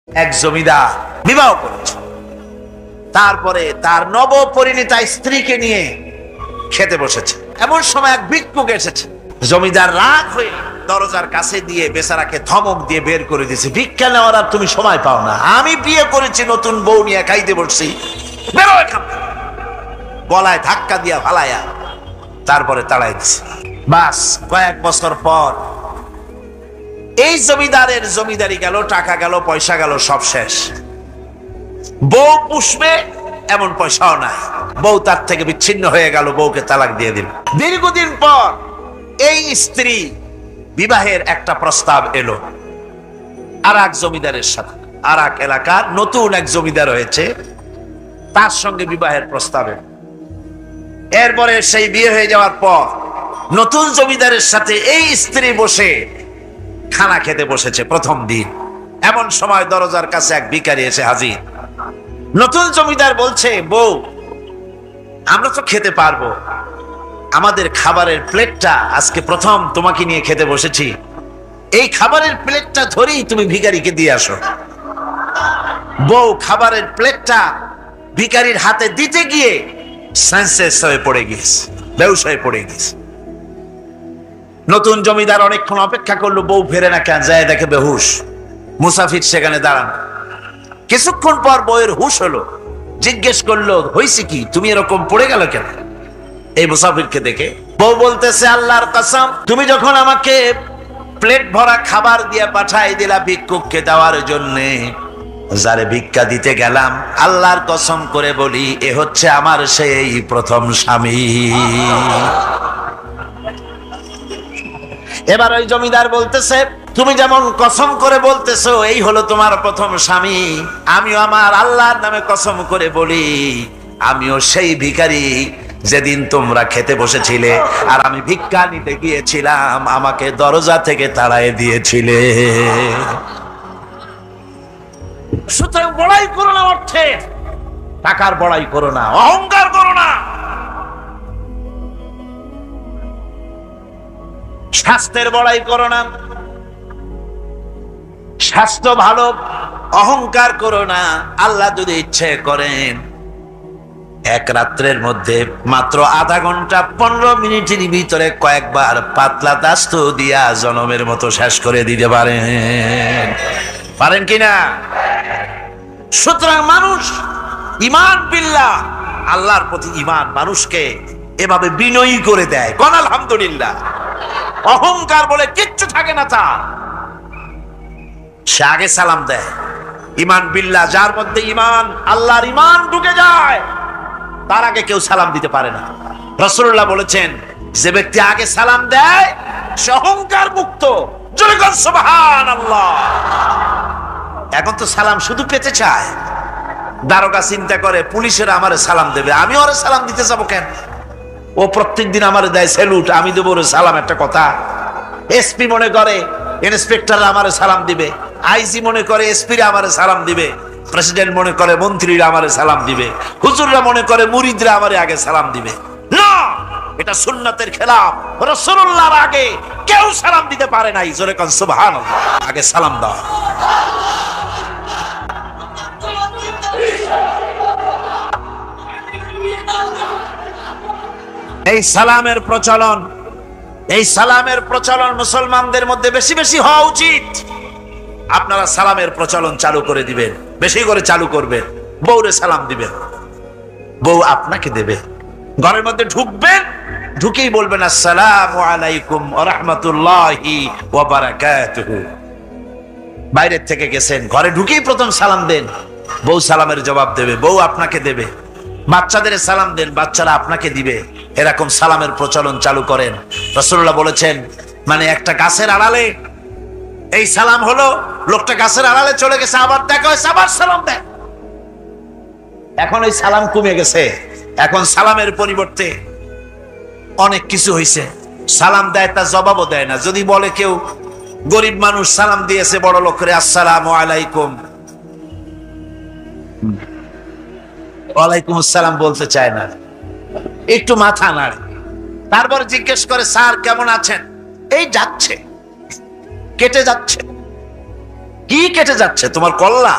এক জমিদার বিবাহ করেছে, তারপরে তার নবপরিণীতা স্ত্রীকে নিয়ে খেতে বসেছে। এমন সময় এক ভিক্ষুক এসেছে। জমিদার রাগ হয়ে দরজার কাছে দিয়ে বেচারাকে ধমক দিয়ে বের করে দিয়েছে, ভিক্ষা নেওয়ার আর তুমি সময় পাও না, আমি বিয়ে করেছি, নতুন বউ নিয়ে খাইতে বসছি, বেরো এখান থেকে। গলায় ধাক্কা দিয়া ফালাইয়া তারপরে তাড়াই দিছে। বাস কয়েক বছর পর এই জমিদারের জমিদারি গেল, টাকা গেল, পয়সা গেল, সব শেষ। বউ পুষবে এমন পয়সাও নাই, বউ তার থেকে বিচ্ছিন্ন হয়ে গেল, বউকে তালাক দিয়ে দিল। দীর্ঘদিন পর এই স্ত্রী বিবাহের একটা প্রস্তাব এলো আর এক জমিদারের সাথে, আর এক এলাকার নতুন এক জমিদার হয়েছে, তার সঙ্গে বিবাহের প্রস্তাব এলো। এরপরে সেই বিয়ে হয়ে যাওয়ার পর নতুন জমিদারের সাথে এই স্ত্রী বসে খানা খেতে বসেছে প্রথম দিন। এমন সময় দরজার কাছে এক ভিখারি এসে হাজির। নতুন জমিদার বলছে, বউ আমরা তো খেতে পারবো, আমাদের খাবারের প্লেটটা আজকে প্রথম তোমাকে নিয়ে খেতে বসেছি, এই খাবারের প্লেটটা ধরেই তুমি ভিখারিকে দিয়ে আসো। বউ খাবারের প্লেটটা ভিখারির হাতে দিতে গিয়ে সেন্সলেস হয়ে পড়ে গিয়েছে, বেহুশ হয়ে পড়ে গিয়েছে। নতুন জমিদার অনেকক্ষণ অপেক্ষা করলো, বউ ফেরে না কেন, যায় দেখে বেহুশ। মুসাফির সেখানে দাঁড়ানো। কিছুক্ষণ পর বউয়ের হুশ হলো, জিজ্ঞেস করলো, হয়েছে কি, তুমি এরকম পড়ে গেল কেন? এই মুসাফিরকে দেখে বউ বলতেছে, আল্লাহর কসম, তুমি যখন আমাকে প্লেট ভরা খাবার দিয়ে পাঠাই দিলা ভিক্ষুককে দেওয়ার জন্যে, যারে ভিক্ষা দিতে গেলাম, আল্লাহর কসম করে বলি, এ হচ্ছে আমার সেই প্রথম স্বামী। এবার ওই জমিদার বলতেছে, তুমি যেমন কসম করে বলতেছো এই হলো তোমার প্রথম স্বামী, আমিও আমার আল্লাহর নামে কসম করে বলি, আমিও সেই ভিখারি যেদিন তোমরা খেতে বসেছিলে আর আমি ভিক্ষা নিতে গিয়েছিলাম, আমাকে দরজা থেকে তাড়ায় দিয়েছিলে। সুতরাং বড়াই করো না, অর্থে টাকার বড়াই করো না, অহংকার করো না, স্বাস্থ্যের বড়াই করো না, স্বাস্থ্য ভালো, অহংকার করো না। আল্লাহ যদি ইচ্ছে করেন এক রাত্রের মধ্যে মাত্র আধা ঘন্টা 15 মিনিটের ভিতরে কয়েকবার পাতলা দাস্ত দিয়া জনমের মতো শেষ করে দিতে পারেন, পারেন কিনা? সুতরাং মানুষ ঈমান বিল্লাহ, আল্লাহর প্রতি ঈমান মানুষকে এভাবে বিনয়ী করে দেয়। কোন আলহামদুলিল্লাহ। অহংকার বলে কিচ্ছু থাকে না তার, সে আগে সালাম দেয়। ঈমান বিল্লাহ, যার মধ্যে ঈমান, আল্লাহর ঈমান ঢুকে যায়, তার আগে কেউ সালাম দিতে পারে না। রাসূলুল্লাহ বলেছেন, যে ব্যক্তি আগে সালাম দেয় সে অহংকার মুক্ত। জয় বল সুবহানাল্লাহ। এখন তো সালাম শুধু পেতে চায়। দারোগা চিন্তা করে, পুলিশের আমারে সালাম দেবে, আমি ওরে সালাম দিতে যাবো কেন? ও প্রত্যেকদিন আমারে দেয় স্যালুট, আমি দেবো ওরে সালাম, একটা কথা। এসপি মনে করে ইন্সপেক্টর আমারে সালাম দিবে, আইজি মনে করে এসপিরা আমারে সালাম দিবে, প্রেসিডেন্ট মনে করে মন্ত্রীরা আমারে সালাম দিবে, হুজুররা মনে করে মুরিদরা আমারে আগে সালাম দিবে। না, এটা সুন্নাতের খেলাফ। রাসূলুল্লাহর আগে কেউ সালাম দিতে পারে নাই। জোরে কোন সুবহানাল্লাহ। আগে সালাম দাও। এই সালামের প্রচলন, এই সালামের প্রচলন মুসলমানদের মধ্যে বেশি বেশি হওয়া উচিত। আপনারা সালামের প্রচলন চালু করে দিবেন, বেশি করে চালু করবেন। বউরে সালাম দিবেন, বউ আপনাকে দেবে। ঘরের মধ্যে ঢুকবেন, ঢুকেই বলবেন আসসালামু আলাইকুম ওয়া রাহমাতুল্লাহি ওয়া বারাকাতুহু। বাইরে থেকে গেছেন, ঘরে ঢুকেই প্রথম সালাম দেন, বউ সালামের জবাব দেবে, বউ আপনাকে দেবে। বাচ্চাদের সালাম দেন, বাচ্চারা আপনাকে দিবে। এরকম সালামের প্রচলন চালু করেন। রাসূলুল্লাহ বলেছেন, মানে একটা গাছের আড়ালে এই সালাম হলো, লোকটা গাছের আড়ালে চলে গেছে, আবার দেখা হয়েছে, আবার সালাম দেয়। এখন এই সালাম কমে গেছে, এখন সালামের পরিবর্তে অনেক কিছু হয়েছে। সালাম দেয়, তার জবাবও দেয় না। যদি বলে কেউ, গরিব মানুষ সালাম দিয়েছে বড় লোক করে, আসসালামু আলাইকুম, ওয়ালাইকুম আসসালাম বলতে চায় না, একটু মাথা নাড়ে। তারপর জিজ্ঞেস করে, স্যার কেমন আছেন? এই যাচ্ছে, কেটে যাচ্ছে। কি কেটে যাচ্ছে? তোমার কল্লা।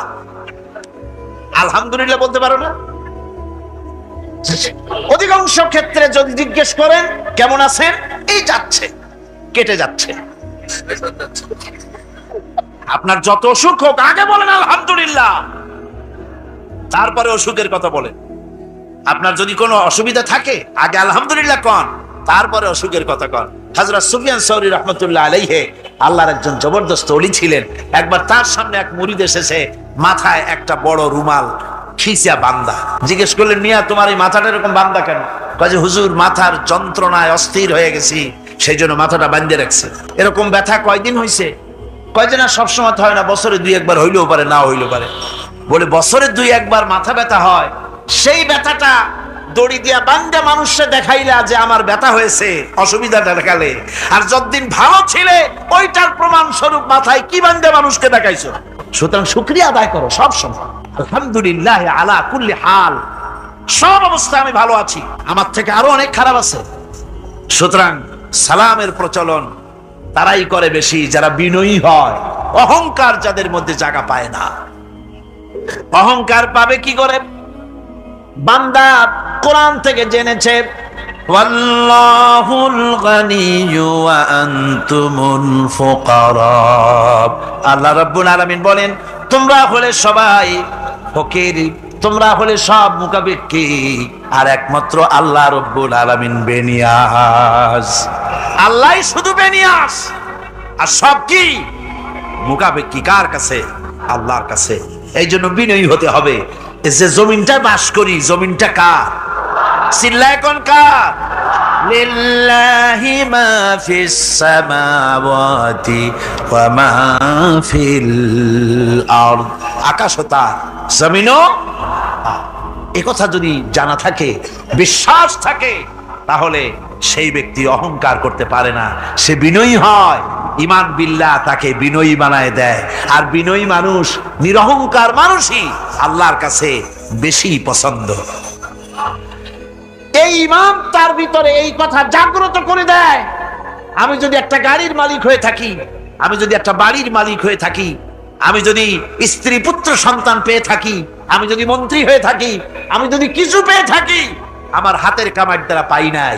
আলহামদুলিল্লাহ বলতে পারো না? অধিকাংশ ক্ষেত্রে যদি জিজ্ঞেস করেন কেমন আছেন, এই যাচ্ছে, কেটে যাচ্ছে। আপনার যত অসুখ হোক আগে বলেন আলহামদুলিল্লাহ, তারপরে অসুখের কথা বলেন। আপনার যদি কোনো অসুবিধা থাকে আগে আলহামদুলিল্লাহ কন, তারপরে অসুখের কথা কন। হযরত সুফিয়ান সাউরি রাহমাতুল্লাহ আলাইহি আল্লাহর একজন জবরদস্ত ওলি ছিলেন। একবার তার সামনে এক মুরিদ এসেছে, মাথায় একটা বড় রুমাল খিসা বান্দা। জিজ্ঞেস করলেন, মিয়া তোমার এই মাথাটা এরকম বান্দা কেন? কয় যে হুজুর, মাথার যন্ত্রণায় অস্থির হয়ে গেছি, সেই জন্য মাথাটা বাঁধে রাখছে। এরকম ব্যথা কয়দিন হইছে? কয় যে না, সবসময় হয় না, বছরে 2-1 বার হইলেও পারে, না হইলেও পারে। বলে বছরে 2-1 বার মাথা ব্যথা হয়, সেই ব্যথাটা দড়ি দিয়া বান্ধা মানুষে দেখাইলা যে আমার ব্যথা হয়েছে, অসুবিধাটা দেখালে, আর যতদিন ভালো ছিলে ওইটার প্রমাণ স্বরূপ মাথায় কি বান্ধা মানুষকে দেখাইছো। সুতরাং শুকরিয়া আদায় করো সব সময়, আলহামদুলিল্লাহ আলা কুল্লি হাল। সব অবস্থায় আমি ভালো আছি, আমার থেকে আরো অনেক খারাপ আছে। সুতরাং সালামের প্রচলন তারাই করে বেশি যারা বিনয়ী হয়। অহংকার যাদের মধ্যে জায়গা পায় না। অহংকার পাবে কি করে? বান্দা কোরআন থেকে জেনেছে, ওয়াল্লাহুল গানিয়্যু ওয়া আনতুমুল ফুকারা। আল্লাহ রাব্বুল আলামিন বলেন, তোমরা হলে সবাই ফকির, তোমরা হলে সব মুখাপেক্ষী, আর একমাত্র আল্লাহ রাব্বুল আলামিন বেনিয়াজ। আল্লাহই শুধু বেনিয়াজ, আর সব কি মুখাপেক্ষী। কার কাছে? আল্লাহর কাছে। এই জন্য বিনয়ী হতে হবে। যে জমিনটা বাস করি, জমিনটা কার? চিল্লায় কোন কার? লিল্লাহি মা ফিস সামাওয়াতি ওয়া মা ফিল আরদ। আকাশ ও তার, জমিনও। এই কথা যদি জানা থাকে, বিশ্বাস থাকে, তাহলে সেই ব্যক্তি অহংকার করতে পারে না, সে বিনয়ী হয়। ইমান বিল্লাহ তাকে বিনয়ী বানায় দেয়। আর বিনয়ী মানুষ, নিরহংকার মানুষই আল্লাহর কাছে বেশি পছন্দ। এই ইমান তার ভিতরে এই কথা জাগ্রত করে দেয়। আমি যদি একটা গাড়ির মালিক হয়ে থাকি, আমি যদি একটা বাড়ির মালিক হয়ে থাকি, আমি যদি স্ত্রী পুত্র সন্তান পেয়ে থাকি, আমি যদি মন্ত্রী হয়ে থাকি, আমি যদি কিছু পেয়ে থাকি, আমার হাতের কামাই দ্বারা পাই নাই।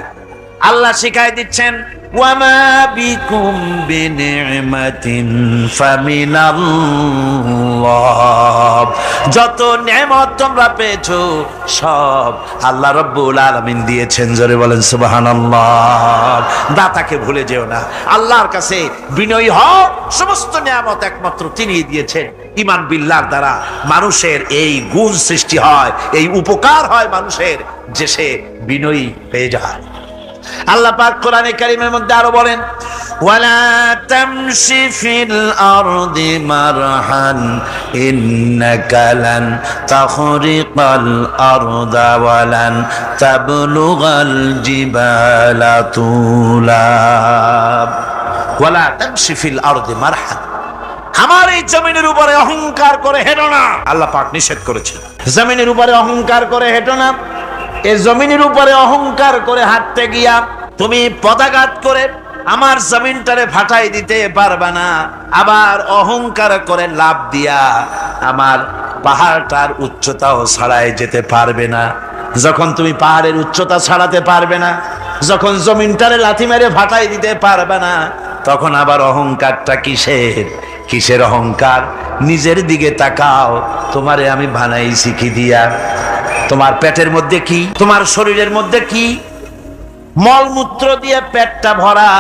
আল্লাহ শিখাই দিচ্ছেন, ওয়ামা বিকুম বিনি'মাতিন ফামিনাল্লাহ। যত নেয়ামত তোমরা পেয়েছো সব আল্লাহ রাব্বুল আলামিন দিয়েছেন। জোরে বলেন সুবহানাল্লাহ। দাতাকে ভুলে যেও না, আল্লাহর কাছে বিনয়ী হও। সমস্ত নেয়ামত একমাত্র তিনি দিয়েছেন। ঈমান বিল্লাহর দ্বারা মানুষের এই গুণ সৃষ্টি হয়, এই উপকার হয় মানুষের, যে সে বিনয়ী হয়ে যায়। আল্লাহ পাক কোরআনে কারীমের মধ্যে আরো বলেন, ওয়ালা তামশি ফিল আরদি মারহান ইন্নাকা লান তাখরিকাল আরদা ওয়ালান তাবলুগাল জিবালা তুলা। ওয়ালা তামশি ফিল আরদি মারহান, আমার এই জমিনের উপরে অহংকার করে হেঁটো না। আল্লাহ পাক নিষেধ করেছেন, জমিনের উপরে অহংকার করে হেঁটো না। এই জমিনের উপরে অহংকার করে হাঁটতে গিয়া তুমি পদাঘাত করে আমার জমিনটারে ফাটাই দিতে পারবা না। আবার অহংকার করে লাভ দিয়া আমার পাহাড়টার উচ্চতাও ছাড়াই যেতে পারবে না। যখন তুমি পাহাড়ের উচ্চতা ছাড়াতে পারবে না, যখন জমিনটারে লাথি মেরে ফাটাই দিতে পারবে না, তখন আবার অহংকারটা কিসের? কিসের অহংকার? নিজের দিকে তাকাও, তোমারে আমি বানাইছি কি দিয়া? তোমার পেটের মধ্যে কি? তোমার শরীরের মধ্যে কি? মলমূত্র দিয়ে পেটটা ভরা,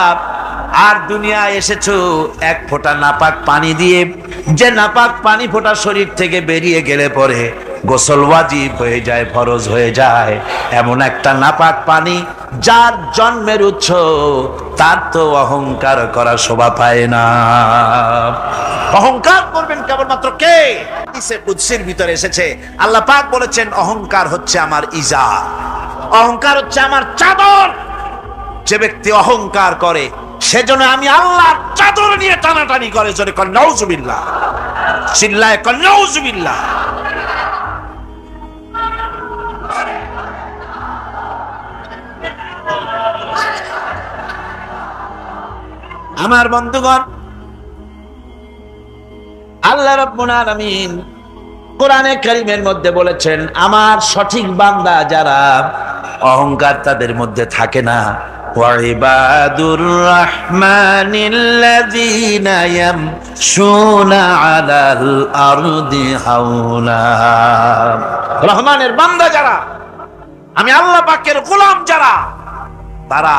আর দুনিয়ায় এসেছো এক ফোঁটা নাপাক পানি দিয়ে। যে নাপাক পানি ফোঁটা শরীর থেকে বেরিয়ে গেলে পরে গোসল ওয়াজিব হয়ে যায়, ফরজ হয়ে যায়। এমন একটা নাপাক পানি যার জন্মের উৎস, তার তো অহংকার করা শোভা পায় না। অহংকার করবেন কেবলমাত্র কে? কুদসির ভিতরে এসেছে, আল্লাহ পাক বলেছেন, অহংকার হচ্ছে আমার ইজার, অহংকার হচ্ছে আমার চাদর। যে ব্যক্তি অহংকার করে সেজন্য আমি আল্লাহর চাদর নিয়ে টানাটানি করে। জোরে কর নাউজুবিল্লাহ, চিল্লায় কর নাউজুবিল্লাহ। আমার বন্ধুগণ, আল্লাহ রাব্বুল আলামিন কোরআনে কারীমের মধ্যে বলেছেন, আমার সঠিক বান্দা যারা, অহংকার তাদের মধ্যে থাকে না। ওয়াইবাদুর রাহমানিল্লাযীনা ইয়ামশুনা আলাল আরদি হাওলা। রহমানের বান্দা যারা, আমি আল্লাহ পাকের গোলাম যারা, তারা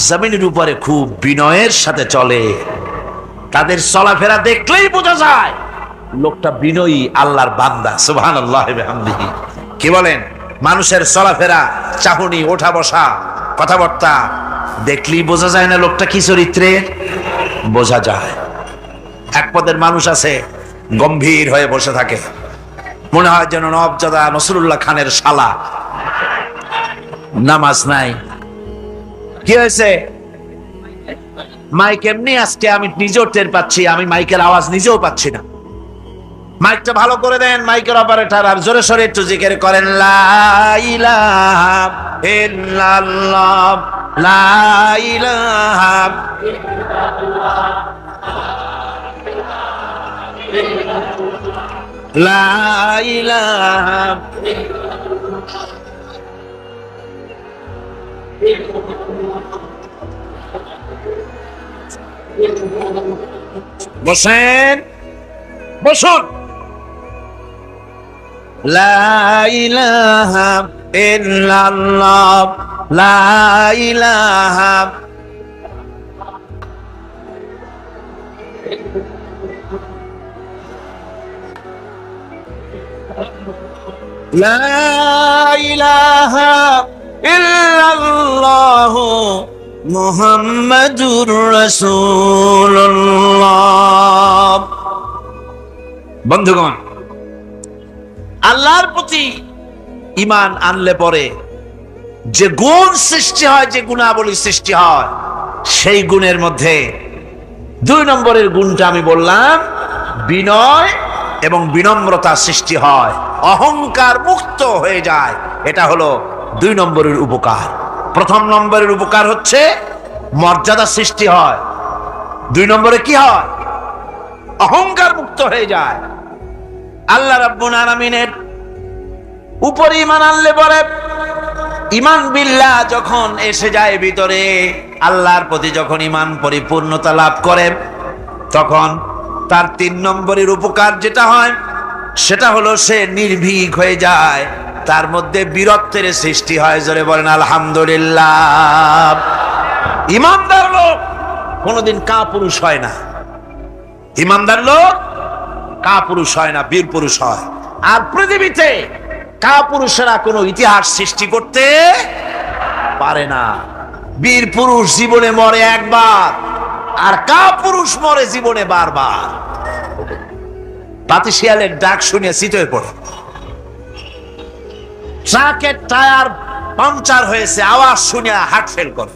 জমিনের উপরে খুব বিনয়ের সাথে চলে। তাদের চলাফেরা দেখলেই বোঝা যায় লোকটা বিনয়ী, আল্লাহর বান্দা। সুবহানাল্লাহি ওয়া বিহামদিহি। কি বলেন? মানুষের চলাফেরা, চাহনি, ওঠা বসা, কথাবার্তা দেখলেই বোঝা যায় না লোকটা কি চরিত্রের? বোঝা যায়। এক পদের মানুষ আছে, গম্ভীর হয়ে বসে থাকে, মনে হয় যেন নবজাদা নসরুল্লাহ খানের শালা। নামাজ নাই। কি হয়েছে? মাইক এমনি আজকে আমি নিজেও টের পাচ্ছি, আমি মাইকের আওয়াজ নিজেও পাচ্ছি না। মাইকটা ভালো করে দেন মাইকের অপারেটর, আর জোরে সোরে একটু জিকির করেন, লা ইলাহা ইল্লাল্লাহ, লা ইলাহা ইল্লাল্লাহ, লা ইলাহা। বসেন, বসুন। লা ইলাহা ইল্লাল্লাহ, লা ইলাহা। লা ইলাহা ইল্লাল্লাহ মুহাম্মাদুর রাসূলুল্লাহ। বন্ধুগণ, আল্লাহর প্রতি ঈমান আনলে পরে যে গুণ সৃষ্টি হয়, যে গুণাবলী সৃষ্টি হয়, সেই গুণের মধ্যে 2 নম্বরের গুণটা আমি বললাম, বিনয় এবং বিনম্রতা সৃষ্টি হয়, অহংকার মুক্ত হয়ে যায়। এটা হলো 2 নম্বরের উপকার। 1 নম্বরের উপকার হচ্ছে মর্যাদা সৃষ্টি হয়। 2 নম্বরে কি হয়? অহংকার মুক্ত হয়ে যায়। আল্লাহ রাব্বুল আলামিনের উপর ঈমান আনলে পরে, ঈমান বিল্লাহ যখন এসে যায় ভিতরে, আল্লাহর প্রতি যখন ঈমান পরিপূর্ণতা লাভ করে, তখন তার 3 নম্বরের উপকার যেটা হয় সেটা হলো সে নির্ভীক হয়ে যায়, তার মধ্যে বীরত্বের সৃষ্টি হয়। জোরে বলেন আলহামদুলিল্লাহ। ঈমানদার লোক কোনোদিন কাপুরুষ হয় না। ঈমানদার লোক কাপুরুষ হয় না, বীর পুরুষ হয়। আর পৃথিবীতে কাপুরুষেরা কোনো ইতিহাস সৃষ্টি করতে পারে না। বীর পুরুষ জীবনে মরে একবার, আর কাপুরুষ মরে জীবনে বারবার। পাতিশিয়ালের ডাক শুনে চিতয়ে পড়ে, ট্রাকের টায়ার পাংচার হয়েছে, আওয়াজ শুনে হার্ট ফেল করে।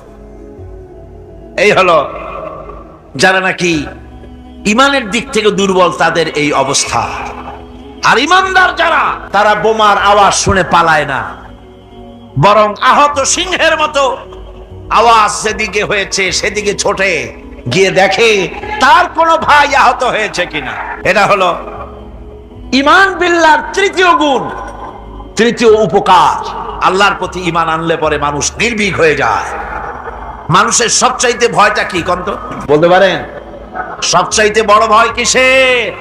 এই হলো যারা নাকি ঈমানের দিক থেকে দুর্বল, তাদের এই অবস্থা। আর ঈমানদার যারা, তারা বোমার আওয়াজ শুনে পালায় না, বরং আহত সিংহের মতো আওয়াজ যেদিকে হয়েছে সেদিকে ছোটে গিয়ে দেখে তার কোনো ভাই আহত হয়েছে কিনা। এটা হলো ঈমান বিল্লাহর 3য় গুণ, 3য় উপকার। আল্লাহর প্রতি ঈমান আনলে পরে মানুষ নির্ভীক হয়ে যায়। মানুষের সবচাইতে ভয়টা কি কন্ত বলতে পারেন? সবচাইতে বড় ভয় কিসের?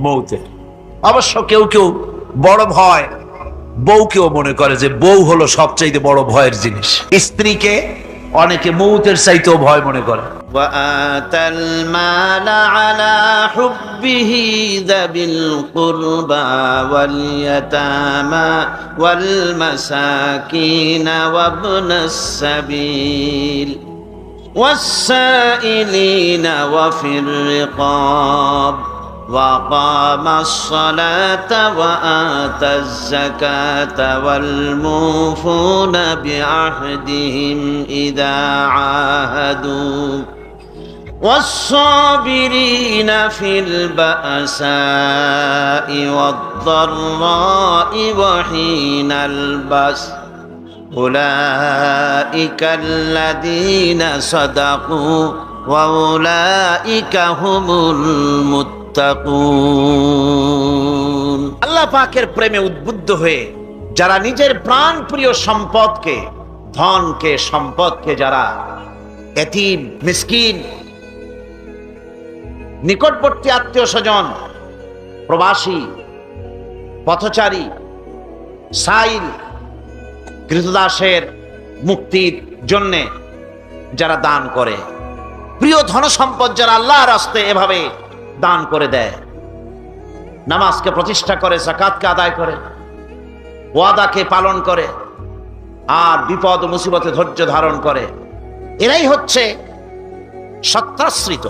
মৌতের। অবশ্য কেউ কেউ বড় ভয় বউকেও মনে করে যে বউ হলো সবচাইতে বড় ভয়ের জিনিস। স্ত্রীকে অনেকে মৌতের চাইতেও ভয় মনে করে। وآتى المال على حبه ذوي القربى واليتامى والمساكين وابن السبيل والسائلين وفي الرقاب وأقام الصلاة وآتى الزكاة والموفون بعهدهم إذا عاهدوا والصابرين في البأساء والضراء وحين البأس أولئك الذين صدقوا وأولئك هم المتقون। মুত্তাকুন। আল্লাহ পাকের প্রেমে উদ্বুদ্ধ হয়ে যারা নিজের প্রাণ প্রিয় সম্পদকে, ধনকে, সম্পদকে যারা এতিম, মিসকিন, নিকটবর্তী আত্মীয় স্বজন, প্রবাসী, পথচারী, সাইল, কৃতদাসের মুক্তির জন্যে যারা দান করে, প্রিয় ধন সম্পদ যারা আল্লাহর রাস্তায় এভাবে দান করে দেয়, নামাজকে প্রতিষ্ঠা করে, যাকাতকে আদায় করে, ওয়াদাকে পালন করে, আর বিপদ ও মুসিবতে ধৈর্য ধারণ করে, এরাই হচ্ছে সত্যাশ্রিত,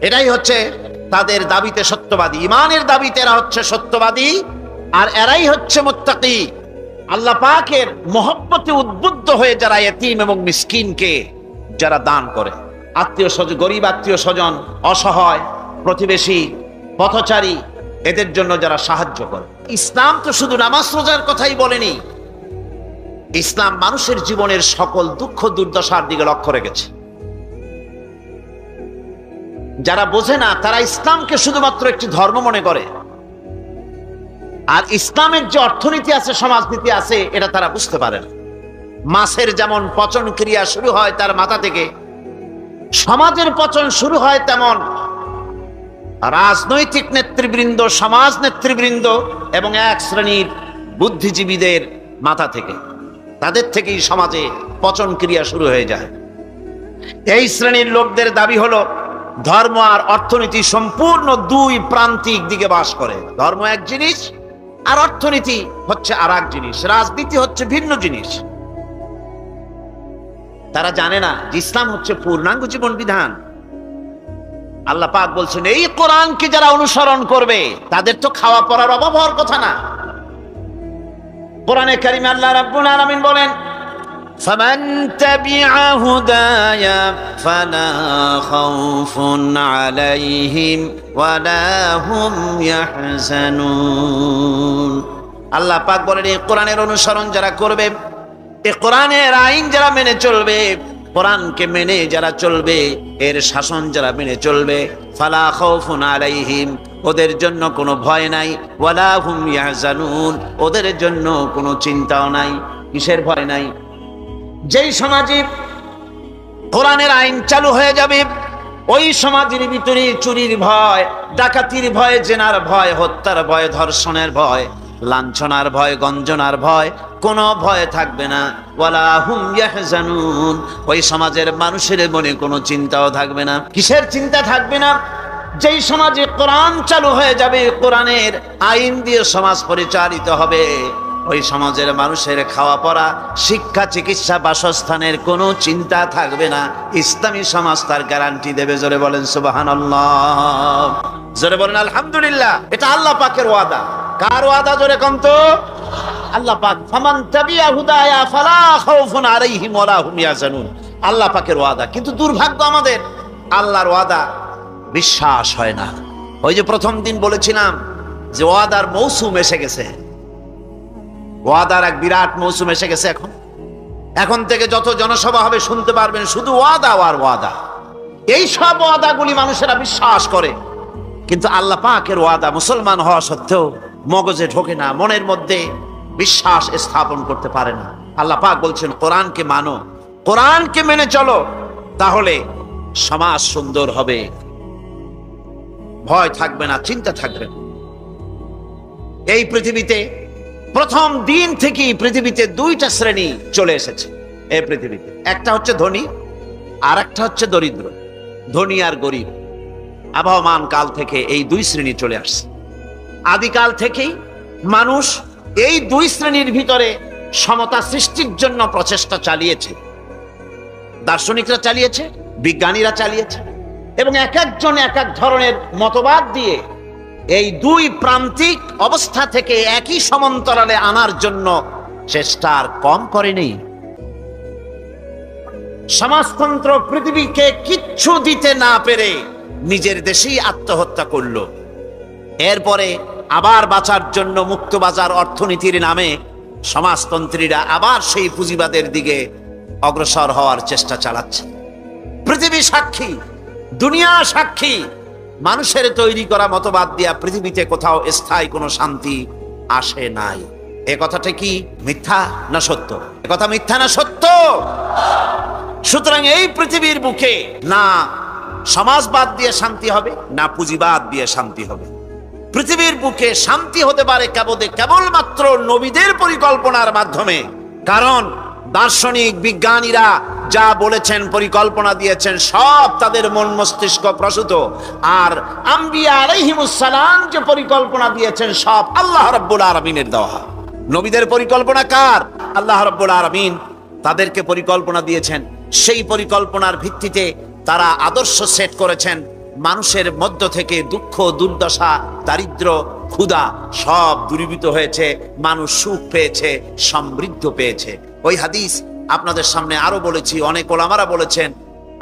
এরাই হচ্ছে তাদের দাবিতে সত্যবাদী, ইমানের দাবিতে এরা হচ্ছে সত্যবাদী, আর এরাই হচ্ছে মুত্তাকি। আল্লাহ পাকের মহব্বতে উদ্বুদ্ধ হয়ে যারা এতিম এবং মিসকিনকে যারা দান করে, আত্মীয় স্বজন, গরিব আত্মীয় স্বজন, অসহায়, প্রতিবেশী, পথচারী, এদের জন্য যারা সাহায্য করে। ইসলাম তো শুধু নামাজ রোজার কথাই বলেনি, ইসলাম মানুষের জীবনের সকল দুঃখ দুর্দশার দিকে লক্ষ্য রেখেছে। যারা বোঝে না তারা ইসলামকে শুধুমাত্র একটি ধর্ম মনে করে, আর ইসলামের যে অর্থনীতি আছে, সমাজনীতি আছে, এটা তারা বুঝতে পারে না। মাছের যেমন পচন ক্রিয়া শুরু হয় তার মাথা থেকে, সমাজের পচন শুরু হয় তেমন রাজনৈতিক নেতৃবৃন্দ, সমাজ নেতৃবৃন্দ এবং এক শ্রেণীর বুদ্ধিজীবীদের মাথা থেকে, তাদের থেকেই সমাজে পচন ক্রিয়া শুরু হয়ে যায়। এই শ্রেণীর লোকদের দাবি হলো ধর্ম আর অর্থনীতি সম্পূর্ণ দুই প্রান্তিক দিকে বাস করে। ধর্ম এক জিনিস আর অর্থনীতি হচ্ছে আর এক জিনিস, রাজনীতি হচ্ছে ভিন্ন জিনিস। তারা জানে না যে ইসলাম হচ্ছে পূর্ণাঙ্গ জীবন বিধান। আল্লাহ পাক বলছেন এই কোরআনকে যারা অনুসরণ করবে তাদের তো খাওয়া পড়ার অভাব হওয়ার কথা না। কোরআনে কারিমে আল্লাহ রাব্বুল আলামিন বলেন, ফামান তাবিআ হুদায়া ফালা খাউফুন আলাইহিম ওয়ালা হুম ইয়াহজানুন। আল্লাহ পাক বলেন এই কোরআনের অনুসরণ যারা করবে, এই কোরআনের আইন যারা মেনে চলবে, কোরআনকে মেনে যারা চলবে, এর শাসন যারা মেনে চলবে, ফালা খাউফুন আলাইহিম, ওদের জন্য কোনো ভয় নাই, ওয়ালা হুম ইয়াহজানুন, ওদের জন্য কোনো চিন্তাও নাই। কিসের ভয় নাই? যেই সমাজে কোরআনের আইন চালু হয়ে যাবে, ওই সমাজের ভিতরে চুরির ভয়, ডাকাতির ভয়, জেনার ভয়, হত্যার ভয়, ধর্ষণের ভয়, লাঞ্ছনার ভয়, গঞ্জনার ভয়, কোনো ভয় থাকবে না। ওয়ালা হুম ইয়াহজানুন, ওই সমাজের মানুষের মনে কোনো চিন্তাও থাকবে না। কিসের চিন্তা থাকবে না? যেই সমাজে কোরআন চালু হয়ে যাবে, কোরআনের আইন দিয়ে সমাজ পরিচালিত হবে, ওই সমাজের মানুষের খাওয়া পড়া, শিক্ষা, চিকিৎসা, বাসস্থানের কোনো চিন্তা থাকবে না। ইসলামী সমাজ তার গ্যারান্টি দেবে। জোরে বলেন সুবহানাল্লাহ, জোরে বলেন আলহামদুলিল্লাহ। এটা আল্লাহ পাকের ওয়াদা। কার ওয়াদা? জোরে কম তো। আল্লাহ পাক, ফামান তাবিআ হুদায়া ফালা খাউফুন আলাইহিম ওয়ালা হুম ইয়াহজানুন, আল্লাহ পাকের ওয়াদা। কিন্তু দুর্ভাগ্য আমাদের, আল্লাহর ওয়াদা বিশ্বাস হয় না। ওই যে প্রথম দিন বলেছিলাম যে ওয়াদার মৌসুম এসে গেছে, ওয়াদার এক বিরাট মৌসুম এসে গেছে। এখন থেকে যত জনসভা হবে শুনতে পারবেন শুধু ওয়াদা আর ওয়াদা। এই সব ওয়াদাগুলি মানুষেরা বিশ্বাস করে, কিন্তু আল্লাহ পাকের ওয়াদা মুসলমান হওয়া সত্ত্বেও মগজে ঢোকে না, মনের মধ্যে বিশ্বাস স্থাপন করতে পারে না। আল্লাহ পাক বলছেন কোরআনকে মানো, কোরআনকে মেনে চলো, তাহলে সমাজ সুন্দর হবে, ভয় থাকবে না, চিন্তা থাকবে না। এই পৃথিবীতে প্রথম দিন থেকেই পৃথিবীতে দুইটা শ্রেণী চলে এসেছে। এই পৃথিবীতে একটা হচ্ছে ধনী আর একটা হচ্ছে দরিদ্র। ধনী আর গরিব আবহমান কাল থেকে এই দুই শ্রেণী চলে আসছে। আদিকাল থেকেই মানুষ এই দুই শ্রেণীর ভিতরে সমতা সৃষ্টির জন্য প্রচেষ্টা চালিয়েছে। দার্শনিকরা চালিয়েছে, বিজ্ঞানীরা চালিয়েছে, এবং এক একজন এক এক ধরনের মতবাদ দিয়ে এই দুই প্রান্তিক অবস্থা থেকে একই সমান্তরালে আনার জন্য চেষ্টা আর কম করেনি। সমাজতন্ত্র পৃথিবীকে কিচ্ছু দিতে না পেরে নিজের দেশেই আত্মহত্যা করলো। এরপরে আবার বাঁচার জন্য মুক্তবাজার অর্থনীতির নামে সমাজতন্ত্রীরা আবার সেই পুঁজিবাদের দিকে অগ্রসর হওয়ার চেষ্টা চালাচ্ছে। পৃথিবী সাক্ষী, দুনিয়া সাক্ষী, মানুষের তৈরি করা মতবাদ দিয়া পৃথিবীতে কোথাও স্থায়ী কোনো শান্তি আসে নাই। এ কথাটা কি মিথ্যা না সত্য? এ কথা মিথ্যা না সত্য? সুতরাং এই পৃথিবীর বুকে না সমাজবাদ দিয়ে শান্তি হবে, না পুঁজিবাদ দিয়ে শান্তি হবে। পৃথিবীর বুকে শান্তি হতে পারে কেবলমাত্র নবীদের পরিকল্পনার মাধ্যমে। কারণ দার্শনিক বিজ্ঞানীরা যা বলেছেন, পরিকল্পনা দিয়েছেন, সব তাদের মন মস্তিষ্ক প্রসূত। আর আম্বিয়া আলাইহিমুস সালাম যে পরিকল্পনা দিয়েছেন, সব আল্লাহ রাব্বুল আলামিনের দেওয়া। নবীদের পরিকল্পনা কার? আল্লাহ রাব্বুল আলামিন তাদেরকে পরিকল্পনা দিয়েছেন। সেই পরিকল্পনার ভিত্তিতে তারা আদর্শ সেট করেছেন। মানুষের মধ্য থেকে দুঃখ, দুর্দশা, দারিদ্র, ক্ষুধা সব দূরীভূত হয়েছে। মানুষ সুখ পেয়েছে, সমৃদ্ধ পেয়েছে। ওই হাদিস আপনাদের সামনে আরো বলেছি, অনেক ওলামারা বলেছেন,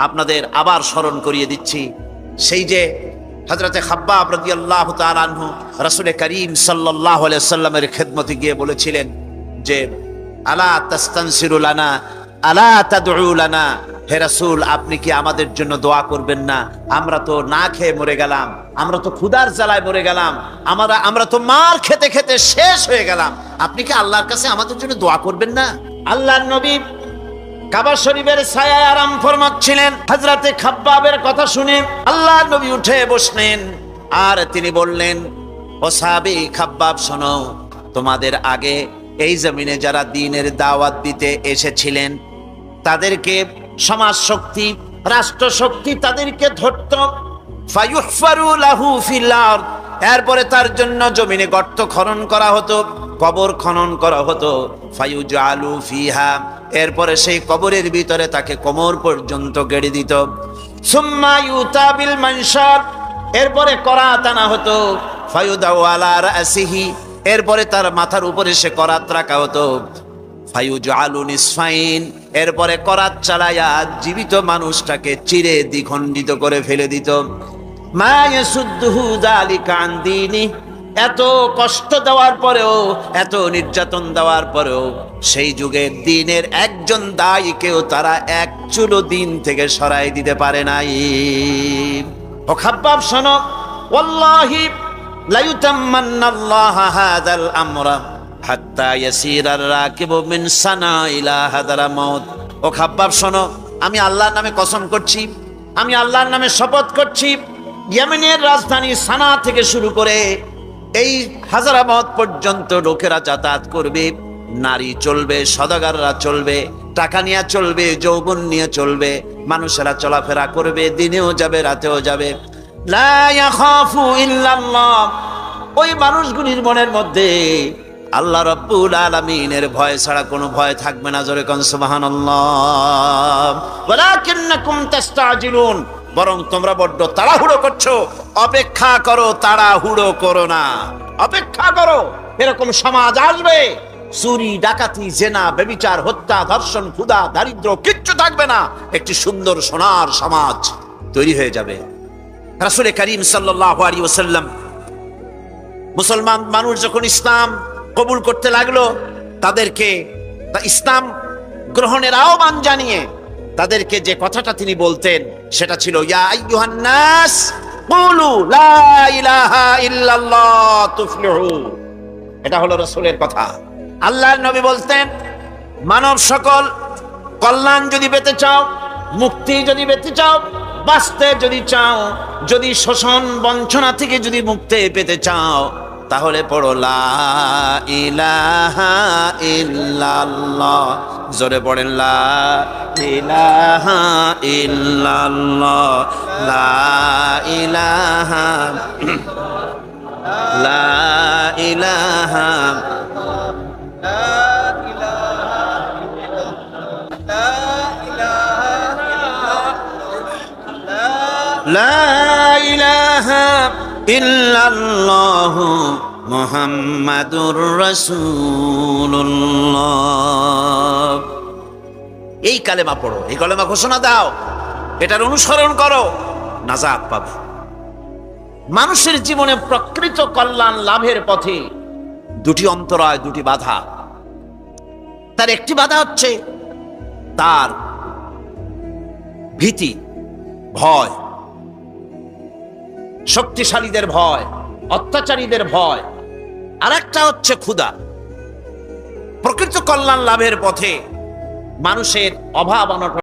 আপনাদের আবার স্মরণ করিয়ে দিচ্ছি। সেই যে হযরতে খাব্বাব রাদিয়াল্লাহু তাআলা আনহু রাসূল করিম সাল্লাল্লাহু আলাইহি ওয়াসাল্লামের খেদমতে গিয়ে বলেছিলেন যে আলা তাস্তানসিরু লানা আলা তাদউ লানা, হে রাসূল আপনি কি আমাদের জন্য দোয়া করবেন না? আমরা তো না খেয়ে মরে গেলাম, আমরা তো ক্ষুধার জ্বালায় মরে গেলাম, আমরা তো মার খেতে খেতে শেষ হয়ে গেলাম, আপনি কি আল্লাহর কাছে আমাদের জন্য দোয়া করবেন না? আল্লাহর নবী কাবা শরীফের ছায়ায় আরাম ফরমাচ্ছিলেন। হযরতে খাব্বাবের কথা শুনে আল্লাহর নবী উঠে বসলেন আর তিনি বললেন, ও সাহাবী খাব্বাব শোনো, তোমাদের আগে এই জমিনে যারা দ্বীনের দাওয়াত দিতে এসেছিলেন তাদেরকে সমাজ শক্তি, রাষ্ট্র শক্তি তাদেরকে ধরত। ফায়ুহফারু লাহু ফিল আরদ, এরপরে তার জন্য জমিনে গর্ত খনন করা হতো, কবর খনন করা হতো। ফায়ুজআলু ফিহা, এরপরে সেই কবরের ভিতরে তাকে কোমর পর্যন্ত গেড়ে দিত। সুম্মা ইউতা বিল মানশার, এরপরে করাত আনা হতো। ফায়ুদাউ আলা রাসিহি, এরপরে তার মাথার উপরে সে করাত রাখা হতো। ফায়ুজআলু নিসফাইন, এরপরে করাত চালায়া জীবিত মানুষটাকে চিরে দ্বিখণ্ডিত করে ফেলে দিত। মা ইয়াসুদ্দুহু যালিকা আন দীনি, এত কষ্ট দেওয়ার পরেও, এত নির্যাতন দেওয়ার পরেও সেই যুগের দ্বীনের একজন দায়ীকেও তারা এক চুলো দ্বীন থেকে সরাই দিতে পারে নাই। ও খাব্বাব শোনো, ওয়াল্লাহি লা ইউতাম্মান্নাল্লাহু হাযাল আমরা হাত্তা ইয়াসিরার রাকিবু মিন সানা ইলা হাদারামাউত। ও খাব্বাব শোনো, আমি আল্লাহর নামে কসম করছি, আমি আল্লাহর নামে শপথ করছি, ইয়েমেনের রাজধানী সানা থেকে শুরু করে এই হাজারাবাদ পর্যন্ত লোকেরা যাতায়াত করবে, নারী চলবে, সদাগররা চলবে, টাকা নিয়ে চলবে, যৌবন নিয়ে চলবে, মানুষেরা চলাফেরা করবে, দিনেও যাবে রাতেও যাবে। লা ইয়াখাফু ইল্লাল্লাহ, ওই মানুষগুলির মনের মধ্যে আল্লাহ রাব্বুল আলামিনের ভয় ছাড়া কোনো ভয় থাকবে না। জোরে কোন সুবহানাল্লাহ। ওয়ালাকিন্নাকুম তাস্তাজিলুন, বরং তোমরা বড্ড তাড়াহুড়ো করছো। অপেক্ষা করো, তাড়াহুড়ো করো না, অপেক্ষা করো। এরকম সমাজ আসবে, চুরি, ডাকাতি, জেনা, ব্যভিচার, হত্যা, ধর্ষণ, ক্ষুধা, দারিদ্র কিচ্ছু থাকবে না। একটি সুন্দর সোনার সমাজ তৈরি হয়ে যাবে। রাসূল করিম সাল্লাল্লাহু আলাইহি ওয়াসাল্লাম মুসলমান মানুষ যখন ইসলাম কবুল করতে লাগলো, তাদেরকে ইসলাম গ্রহণের আহ্বান জানিয়ে তাদেরকে যে কথাটা তিনি বলতেন সেটা ছিল, ইয়া আইয়ুহান নাস কুলু লা ইলাহা ইল্লাল্লাহ তুফলিহু। এটা হলো রাসূলের কথা। আল্লাহর নবী বলতেন, মানব সকল কল্যাণ যদি পেতে চাও, মুক্তি যদি পেতে চাও, বাঁচতে যদি চাও, যদি শোষণ বঞ্চনা থেকে যদি মুক্তি পেতে চাও, তাহলে পড়ো লা ইলাহা ইল্লাল্লাহ। জোরে পড়েন লা ইলাহা ইল্লাল্লাহ, লা ইলাহা, লা ইলাহা, লা ইলাহা ইল্লাল্লাহু মুহাম্মাদুর রাসূলুল্লাহ। এই কালেমা পড়ো, এই কালেমা ঘোষণা দাও, এটার অনুসরণ করো, নাজাত পাবে। মানুষের জীবনে প্রকৃত কল্যাণ লাভের পথে দুটি অন্তরায়, দুটি বাধা। তার একটি বাধা হচ্ছে তার ভীতি, ভয়। শক্তিশালীদের ভয়, অত্যাচারীদের ভয়, আর একটা হচ্ছে ক্ষুধা। প্রকৃত কল্যাণ লাভের পথে মানুষের অভাব অনটন